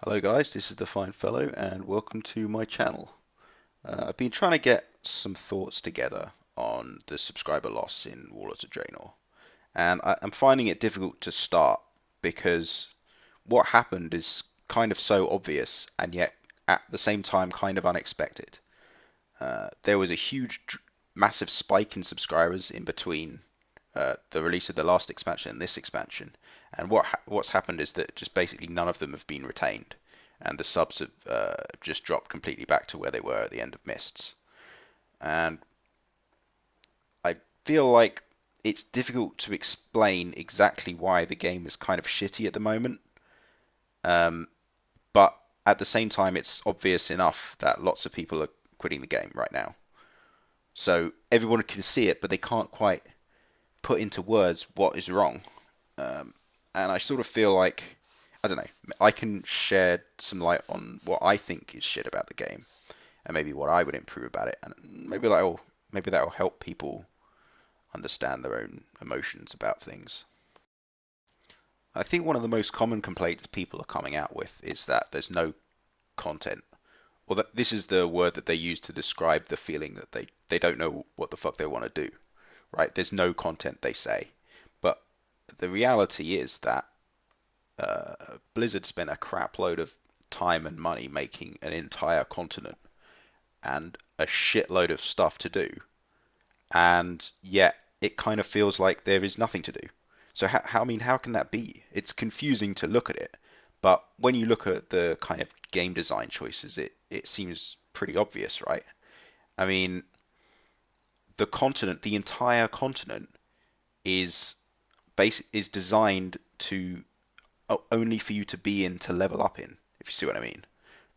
Hello guys, this is the Fine Fellow and welcome to my channel. I've been trying to get some thoughts together on the subscriber loss in Warloads of Draenor, and I'm finding it difficult to start because what happened is kind of so obvious and yet at the same time kind of unexpected. There was a massive spike in subscribers in between the release of the last expansion and this expansion, and what's happened is that just basically none of them have been retained, and the subs have just dropped completely back to where they were at the end of Mists. And I feel like it's difficult to explain exactly why the game is kind of shitty at the moment, um, but at the same time, it's obvious enough that lots of people are quitting the game right now. So everyone can see it, but they can't quite put into words what is wrong. Um, and I sort of feel like, I don't know, I can shed some light on what I think is shit about the game, and maybe what I would improve about it, and maybe that'll help people understand their own emotions about things. I think one of the most common complaints people are coming out with is that there's no content, or that this is the word that they use to describe the feeling that they don't know what the fuck they want to do, right? There's no content, they say, but the reality is that Blizzard spent a crap load of time and money making an entire continent and a shitload of stuff to do, and yet it kind of feels like there is nothing to do. So I mean, how can that be? It's confusing to look at it, but when you look at the kind of game design choices, it seems pretty obvious, right? I mean, the entire continent is is designed to only for you to be in to level up in, if you see what I mean.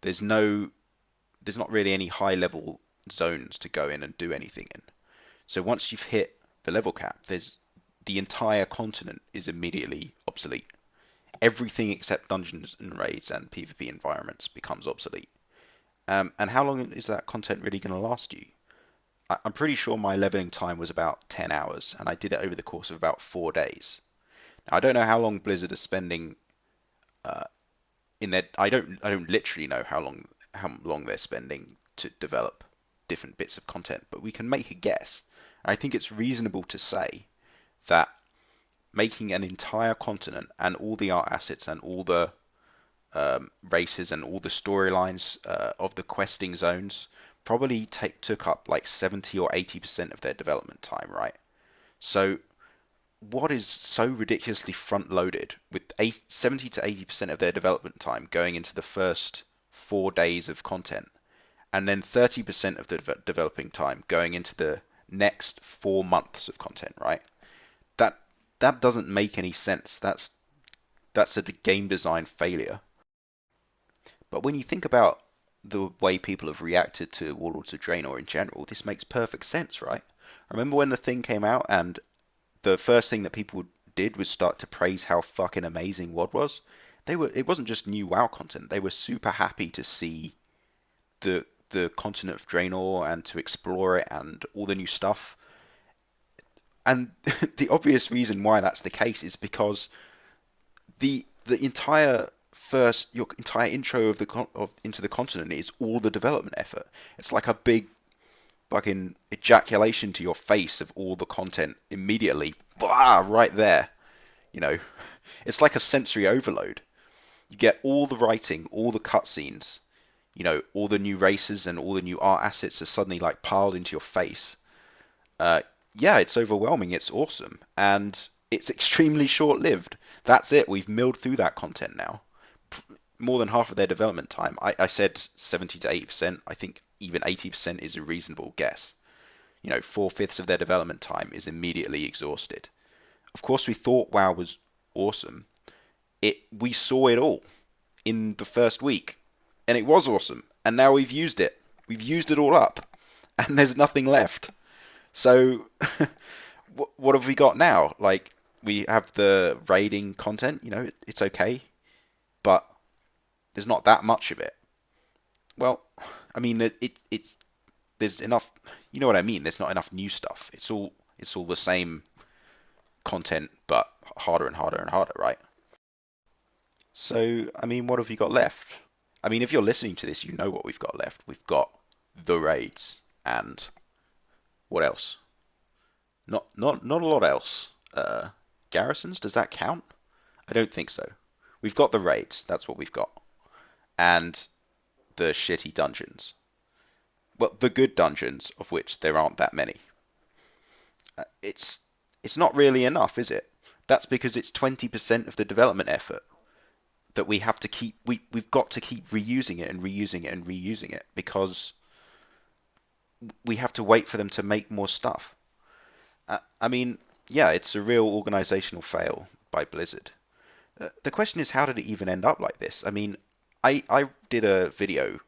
There's no, there's not really any high level zones to go in and do anything in. So once you've hit the level cap, there's the entire continent is immediately obsolete. Everything except dungeons and raids and PvP environments becomes obsolete. And how long is that content really going to last you? I'm pretty sure my leveling time was about 10 hours, and I did it over the course of about 4 days. Now, I don't know how long Blizzard is spending uh, in their. I don't literally know how long they're spending to develop different bits of content, but we can make a guess. I think it's reasonable to say that making an entire continent and all the art assets and all the races and all the storylines of the questing zones probably took up like 70 or 80% of their development time, right? So what is so ridiculously front loaded with 70 to 80% of their development time going into the first 4 days of content, and then 30% of the developing time going into the next 4 months of content, right? That that doesn't make any sense. That's a game design failure. But when you think about the way people have reacted to Warlords of Draenor in general, this makes perfect sense, right? I remember when the thing came out and the first thing that people did was start to praise how fucking amazing WoD was. It wasn't just new WoW content. They were super happy to see the continent of Draenor and to explore it and all the new stuff. And the obvious reason why that's the case is because the entire first your entire intro of into the continent is all the development effort. It's like a big fucking ejaculation to your face of all the content immediately, blah, right there. You know, it's like a sensory overload. You get all the writing, all the cutscenes, all the new races and all the new art assets are suddenly like piled into your face. Uh, yeah, it's overwhelming. It's awesome, and it's extremely short-lived. That's it. We've milled through that content now. More than half of their development time. I said 70 to 80%. I think even 80% is a reasonable guess. 4/5 of their development time is immediately exhausted. Of course, we thought WoW was awesome. We saw it all in the first week, and it was awesome. And now we've used it. We've used it all up, and there's nothing left. So, what have we got now? Like, we have the raiding content. It's okay, but there's not that much of it. Well, I mean, it's there's enough. You know what I mean? There's not enough new stuff. It's all the same content, but harder and harder and harder, right? So, I mean, what have you got left? I mean, if you're listening to this, you know what we've got left. We've got the raids and what else? Not a lot else. Garrisons, does that count? I don't think so. We've got the raids, that's what we've got. And the shitty dungeons. Well, the good dungeons, of which there aren't that many. It's not really enough, is it? That's because it's 20% of the development effort that we have to keep. We've got to keep reusing it and reusing it and reusing it because we have to wait for them to make more stuff. I mean, yeah, it's a real organizational fail by Blizzard. The question is, how did it even end up like this? I mean, I did a video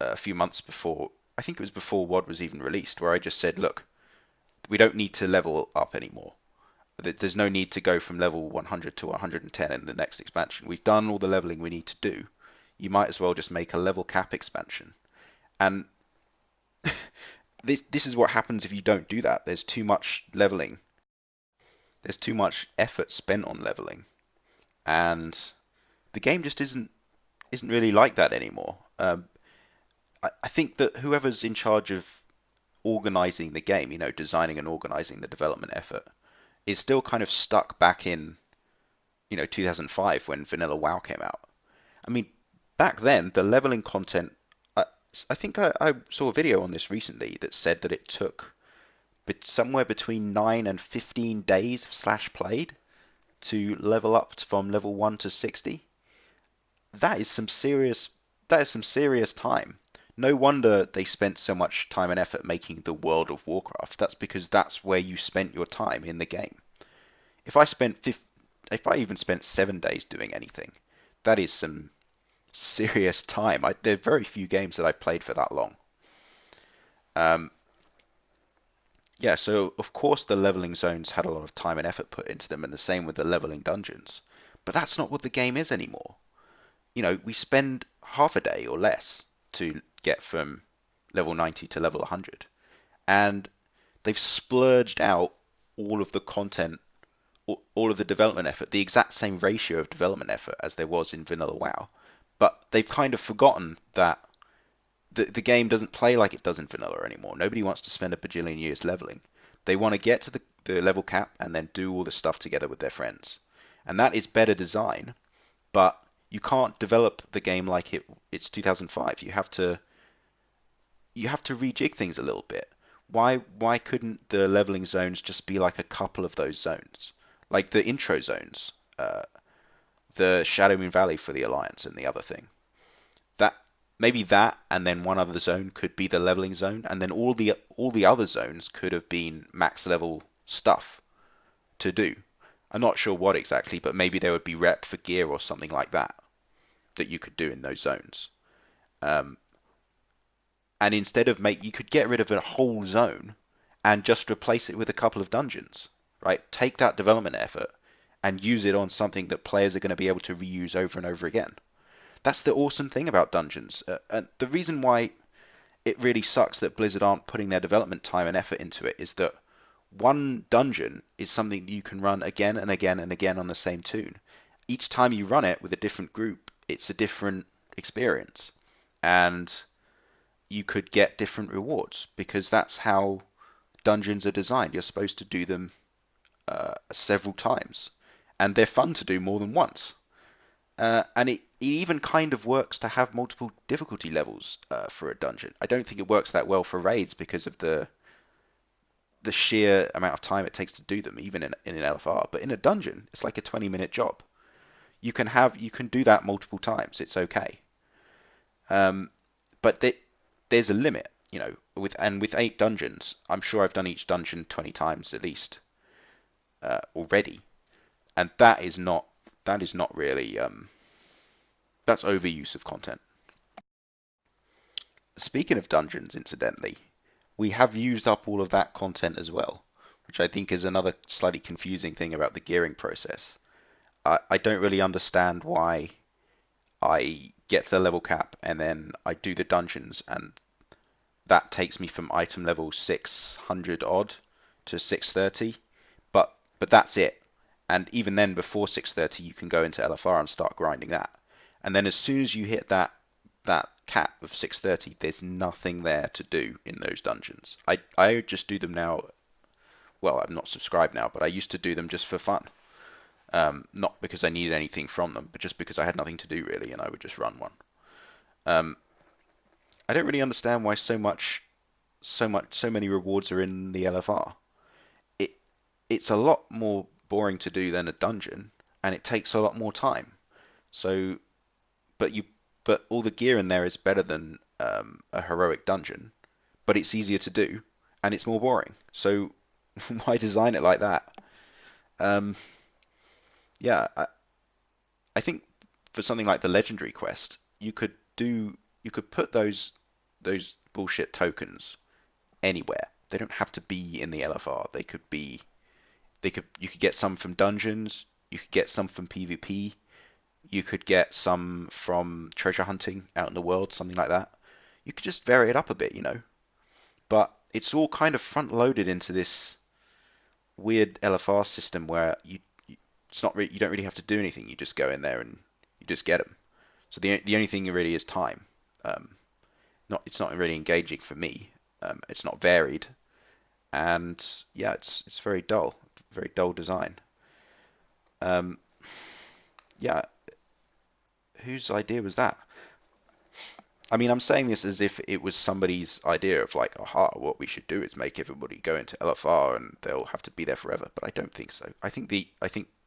a few months before, I think it was before WoD was even released, where I just said, look, we don't need to level up anymore. There's no need to go from level 100 to 110 in the next expansion. We've done all the leveling we need to do. You might as well just make a level cap expansion. And this is what happens if you don't do that. There's too much leveling. There's too much effort spent on leveling, and the game just isn't really like that anymore. I think that whoever's in charge of organizing the game, designing and organizing the development effort, is still kind of stuck back in, 2005 when Vanilla WoW came out. I mean, back then the leveling content. I think I saw a video on this recently that said that it took somewhere between 9 and 15 days of slash played to level up from level 1 to 60. That is some serious time. No wonder they spent so much time and effort making the World of Warcraft. That's because that's where you spent your time in the game. If I even spent 7 days doing anything, that is some serious time. There are very few games that I've played for that long. Um, yeah, so of course the leveling zones had a lot of time and effort put into them, and the same with the leveling dungeons. But that's not what the game is anymore. We spend half a day or less to get from level 90 to level 100. And they've splurged out all of the content, all of the development effort, the exact same ratio of development effort as there was in Vanilla WoW. But they've kind of forgotten that the game doesn't play like it does in Vanilla anymore. Nobody wants to spend a bajillion years leveling. They want to get to the level cap and then do all the stuff together with their friends. And that is better design, but you can't develop the game like it's 2005. You have to rejig things a little bit. Why couldn't the leveling zones just be like a couple of those zones, like the intro zones, the Shadowmoon Valley for the Alliance and the other thing? That maybe that and then one other zone could be the leveling zone, and then all the other zones could have been max level stuff to do. I'm not sure what exactly, but maybe there would be rep for gear or something like that you could do in those zones. Um, and instead of you could get rid of a whole zone and just replace it with a couple of dungeons, right? Take that development effort and use it on something that players are going to be able to reuse over and over again. That's the awesome thing about dungeons. And the reason why it really sucks that Blizzard aren't putting their development time and effort into it is that one dungeon is something that you can run again and again and again on the same tune. Each time you run it with a different group, it's a different experience. And you could get different rewards because that's how dungeons are designed. You're supposed to do them several times. And they're fun to do more than once. And it even kind of works to have multiple difficulty levels for a dungeon. I don't think it works that well for raids because of the sheer amount of time it takes to do them, even in an LFR. But in a dungeon, it's like a 20-minute job. You can do that multiple times. It's okay. But there's a limit, with 8 dungeons. I'm sure I've done each dungeon 20 times at least already, and that is not really that's overuse of content. Speaking of dungeons, incidentally, we have used up all of that content as well, which I think is another slightly confusing thing about the gearing process. I don't really understand why I get to the level cap and then I do the dungeons and that takes me from item level 600 odd to 630, but that's it. And even then, before 6:30, you can go into LFR and start grinding that. And then as soon as you hit that cap of 6:30, there's nothing there to do in those dungeons. I just do them now. Well, I'm not subscribed now, but I used to do them just for fun. Not because I needed anything from them, but just because I had nothing to do really, and I would just run one. Um, I don't really understand why so many rewards are in the LFR. It it's a lot more boring to do than a dungeon, and it takes a lot more time. So, but you but all the gear in there is better than a heroic dungeon, but it's easier to do, and it's more boring. So why design it like that? Um, yeah, I think for something like the legendary quest, you could put those bullshit tokens anywhere. They don't have to be in the LFR. You could get some from dungeons, you could get some from PvP, you could get some from treasure hunting out in the world, something like that. You could just vary it up a bit, you know. But it's all kind of front loaded into this weird LFR system where it's not really, you don't really have to do anything. You just go in there and you just get them. So the only thing really is time. Um, it's not really engaging for me. It's not varied, and yeah, it's very dull design. Um, yeah, whose idea was that? I mean, I'm saying this as if it was somebody's idea of like, aha, what we should do is make everybody go into LFR and they'll have to be there forever. But I don't think so. I think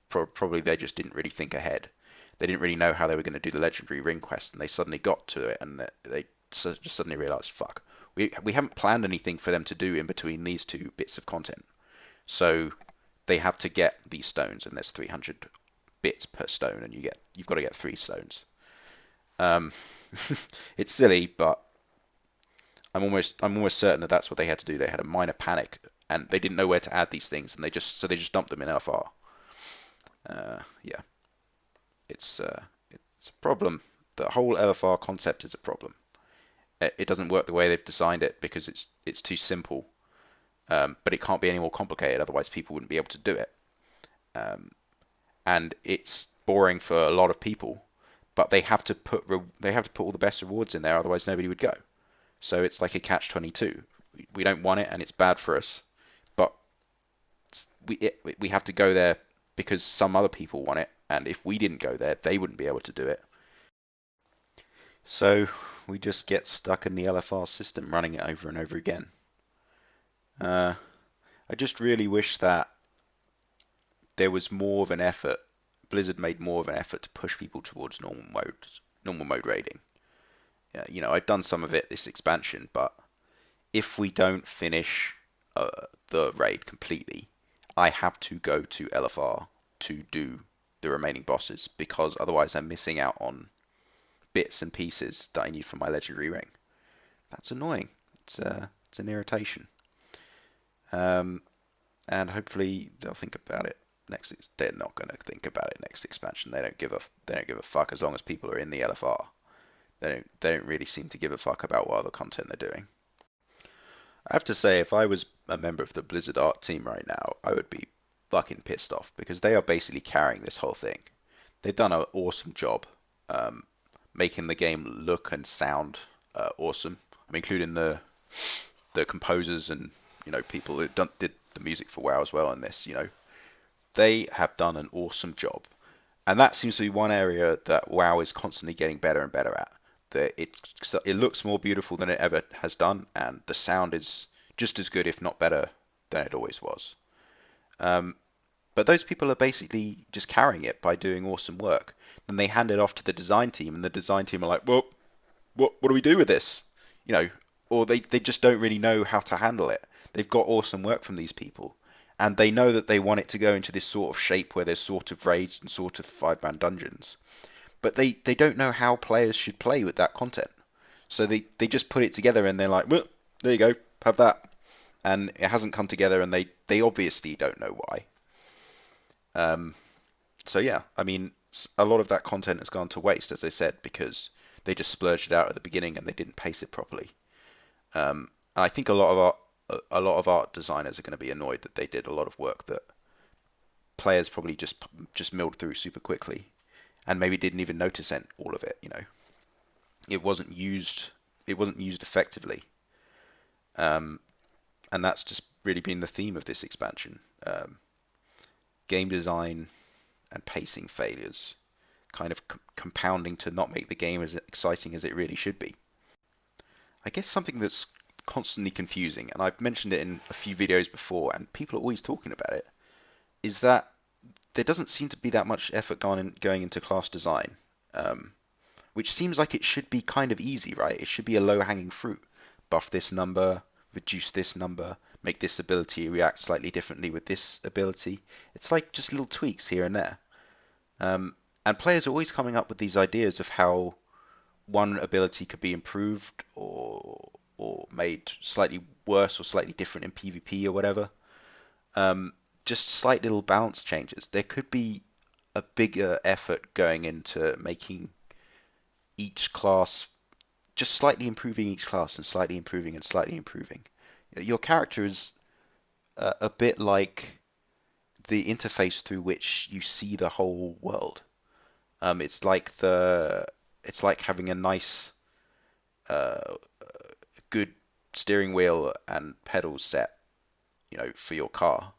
probably they just didn't really think ahead. They didn't really know how they were going to do the legendary ring quest, and they suddenly got to it, and they just suddenly realized, fuck, we haven't planned anything for them to do in between these two bits of content. So they have to get these stones, and there's 300 bits per stone, and you've got to get 3 stones. Um, it's silly, but I'm almost certain that that's what they had to do. They had a minor panic, and they didn't know where to add these things, and they just dumped them in LFR. Yeah, it's a problem. The whole LFR concept is a problem. It doesn't work the way they've designed it because it's too simple. But it can't be any more complicated, otherwise people wouldn't be able to do it. Um, and it's boring for a lot of people, but they have to put all the best rewards in there, otherwise nobody would go. So it's like a catch-22. We don't want it, and it's bad for us, but we have to go there because some other people want it, and if we didn't go there, they wouldn't be able to do it. So we just get stuck in the LFR system, running it over and over again. Uh, I just really wish that there was more of an effort. Blizzard made more of an effort to push people towards normal mode raiding. Yeah, you know, I've done some of it this expansion, but if we don't finish the raid completely, I have to go to LFR to do the remaining bosses because otherwise I'm missing out on bits and pieces that I need for my legendary ring. That's annoying. It's an irritation. Um, and hopefully they'll think about it next. They're not going to think about it next expansion. They don't give a fuck as long as people are in the LFR. They don't really seem to give a fuck about what other content they're doing. I have to say, if I was a member of the Blizzard art team right now, I would be fucking pissed off because they are basically carrying this whole thing. They've done an awesome job um, making the game look and sound awesome. I'm including the composers and people who did the music for WoW as well in this. They have done an awesome job, and that seems to be one area that WoW is constantly getting better and better at. It looks more beautiful than it ever has done, and the sound is just as good, if not better, than it always was. Um, but those people are basically just carrying it by doing awesome work. Then they hand it off to the design team, and the design team are like, well, what do we do with this? You know, or they just don't really know how to handle it. They've got awesome work from these people, and they know that they want it to go into this sort of shape where there's sort of raids and sort of 5-man dungeons. But they don't know how players should play with that content. So they just put it together and they're like, well, there you go, have that. And it hasn't come together and they obviously don't know why. Um, so yeah, I mean, a lot of that content has gone to waste, as I said, because they just splurged it out at the beginning and they didn't pace it properly. And I think a lot of art designers are going to be annoyed that they did a lot of work that players probably just milled through super quickly and maybe didn't even notice all of it. It wasn't used effectively. Um, and that's just really been the theme of this expansion. Game design and pacing failures kind of compounding to not make the game as exciting as it really should be. I guess something that's constantly confusing, and I've mentioned it in a few videos before, and people are always talking about it, is that there doesn't seem to be that much effort going into class design, which seems like it should be kind of easy, right? It should be a low-hanging fruit. Buff this number, reduce this number, make this ability react slightly differently with this ability. It's like just little tweaks here and there. And players are always coming up with these ideas of how one ability could be improved or made slightly worse or slightly different in PvP or whatever. Um, just slight little balance changes. There could be a bigger effort going into making each class, just slightly improving each class and slightly improving and slightly improving. Your character is a bit like the interface through which you see the whole world. It's like having a nice, uh, good steering wheel and pedals set, for your car.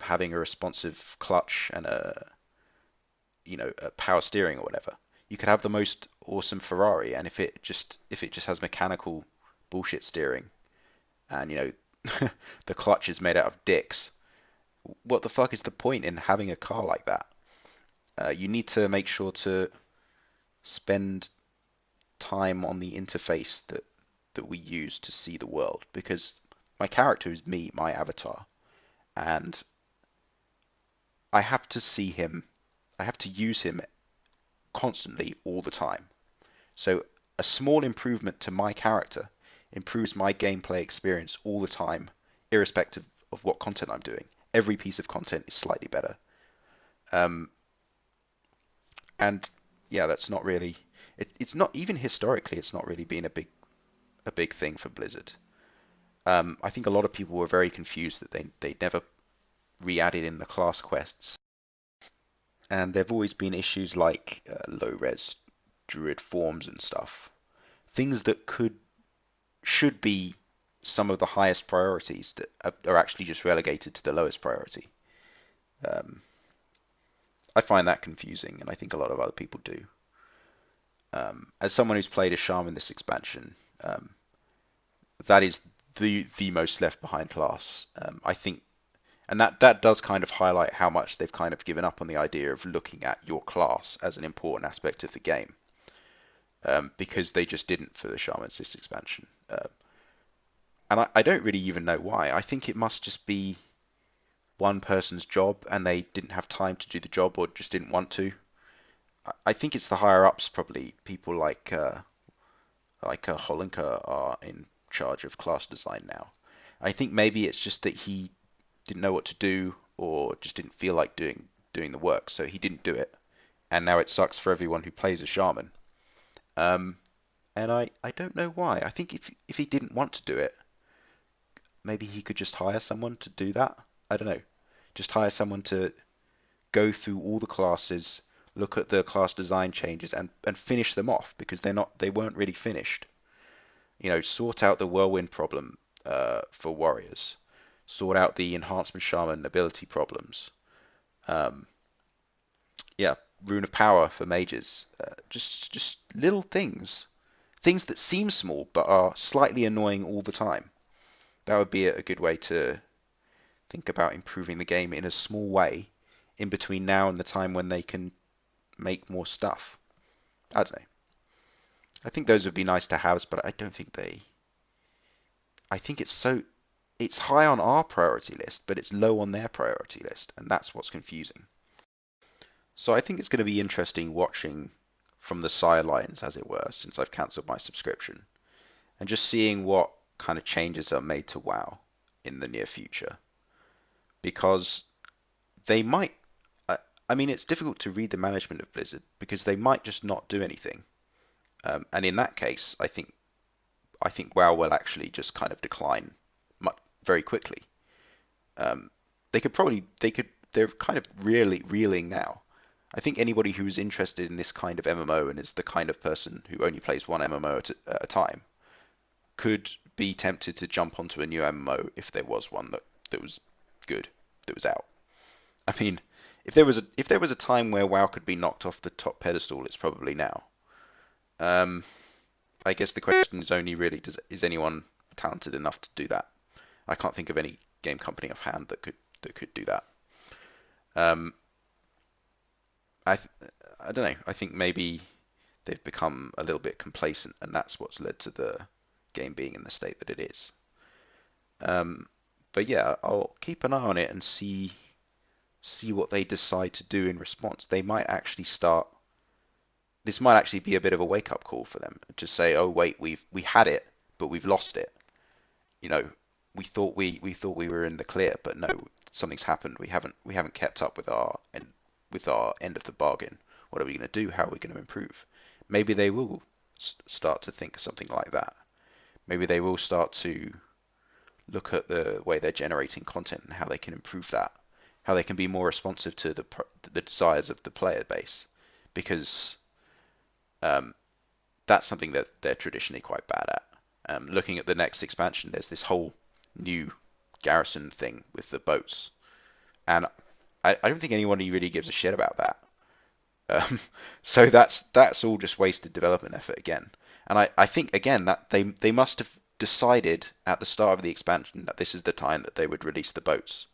Having a responsive clutch and a power steering or whatever. You could have the most awesome Ferrari, and if it just has mechanical bullshit steering, and the clutch is made out of dicks, what the fuck is the point in having a car like that? You need to make sure to spend time on the interface that we use to see the world, because my character is me, my avatar, and I have to see him, I have to use him constantly all the time. So a small improvement to my character improves my gameplay experience all the time, irrespective of what content I'm doing. Every piece of content is slightly better. Um, and yeah, that's not really. It's not even historically. It's not really been a big thing for Blizzard. I think a lot of people were very confused that they never re-added in the class quests, and there've always been issues like low-res druid forms and stuff, things that should be some of the highest priorities that are actually just relegated to the lowest priority. Um, I find that confusing, and I think a lot of other people do. As someone who's played a shaman this expansion, that is the most left behind class. I think, and that does kind of highlight how much they've kind of given up on the idea of looking at your class as an important aspect of the game, because they just didn't for the shamans this expansion. And I don't really even know why. I think it must just be one person's job, and they didn't have time to do the job or just didn't want to. I think it's the higher ups, probably people like Holinka are in charge of class design now. I think maybe it's just that he didn't know what to do or just didn't feel like doing the work, so he didn't do it, and now it sucks for everyone who plays a shaman. Um, and I don't know why. I think if he didn't want to do it, maybe he could just hire someone to do that. I don't know. Just hire someone to go through all the classes, look at the class design changes, and finish them off, because they weren't really finished. Sort out the whirlwind problem for warriors, sort out the enhancement shaman ability problems. Um, yeah, rune of power for mages. Just little things that seem small but are slightly annoying all the time. That would be a good way to think about improving the game in a small way in between now and the time when they can make more stuff. I don't know. I think those would be nice to have, but I don't think they. I think it's high on our priority list, but it's low on their priority list, and that's what's confusing. So I think it's going to be interesting watching from the sidelines, as it were, since I've cancelled my subscription, and just seeing what kind of changes are made to WoW in the near future. Because they might. I mean, it's difficult to read the management of Blizzard because they might just not do anything. And in that case, I think WoW will actually just kind of decline very quickly. They could they're kind of really reeling now. I think anybody who's interested in this kind of MMO and is the kind of person who only plays one MMO at a time could be tempted to jump onto a new MMO if there was one that was good, that was out. I mean, if there was a time where WoW could be knocked off the top pedestal, it's probably now. Um, I guess the question is only really, is anyone talented enough to do that? I can't think of any game company offhand that could do that. Um, I I don't know. I think maybe they've become a little bit complacent, and that's what's led to the game being in the state that it is. Um, but yeah, I'll keep an eye on it and see what they decide to do in response. They might actually start. This might actually be a bit of a wake up call for them to say, "Oh wait, we had it, but we've lost it. You know, we thought we were in the clear, but no, something's happened. We haven't kept up with our end of the bargain. What are we going to do? How are we going to improve?" Maybe they will start to think of something like that. Maybe they will start to look at the way they're generating content and how they can improve that, how they can be more responsive to the desires of the player base, because um, that's something that they're traditionally quite bad at. Looking at the next expansion, there's this whole new garrison thing with the boats, and I don't think anybody really gives a shit about that. So that's all just wasted development effort again. And I think again that they must have decided at the start of the expansion that this is the time that they would release the boats,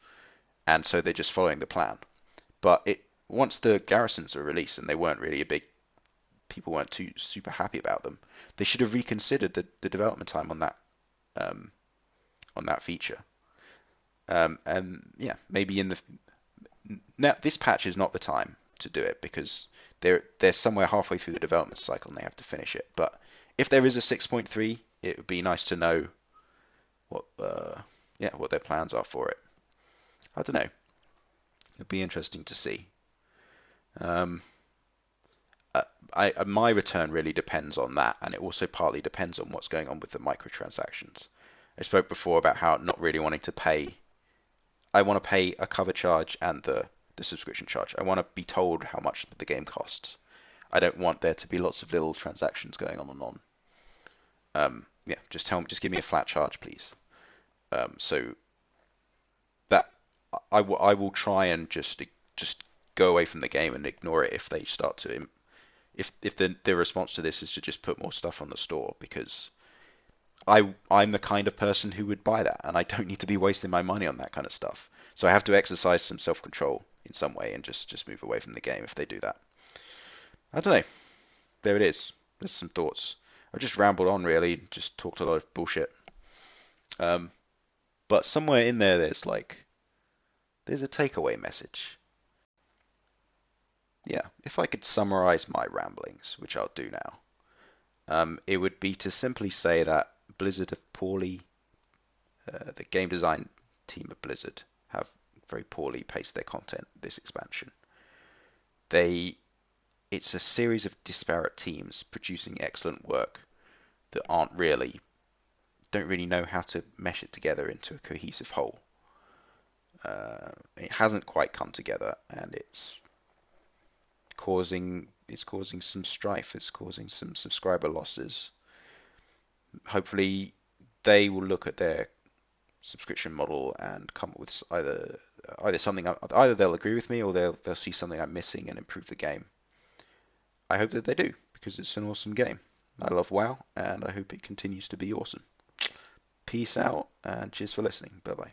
and so they're just following the plan. But once the garrisons are released and they weren't really a big people weren't too super happy about them, they should have reconsidered the development time um, on that feature. And yeah, maybe in the now this patch is not the time to do it because they're somewhere halfway through the development cycle and they have to finish it. But if there is a 6.3, it would be nice to know what what their plans are for it. I don't know. It'd be interesting to see. Um, my return really depends on that, and it also partly depends on what's going on with the microtransactions. I spoke before about how not really wanting to pay. I want to pay a cover charge and the subscription charge. I want to be told how much the game costs. I don't want there to be lots of little transactions going on and on. Yeah, just give me a flat charge, please. So that I will try and just go away from the game and ignore it if they start to if the response to this is to just put more stuff on the store, because I'm the kind of person who would buy that, and I don't need to be wasting my money on that kind of stuff. So I have to exercise some self-control in some way and just move away from the game if they do that. I don't know. There it is. There's some thoughts. I just rambled on really, just talked a lot of bullshit. Um, but somewhere in there, there's a takeaway message. Yeah, if I could summarize my ramblings, which I'll do now, it would be to simply say that Blizzard have the game design team of Blizzard have very poorly paced their content this expansion. It's a series of disparate teams producing excellent work that don't really know how to mesh it together into a cohesive whole. It hasn't quite come together, and it's causing some strife. It's causing some subscriber losses. Hopefully, they will look at their subscription model and come up with either they'll agree with me or they'll see something I'm missing and improve the game. I hope that they do, because it's an awesome game. I love WoW, and I hope it continues to be awesome. Peace out, and cheers for listening. Bye bye.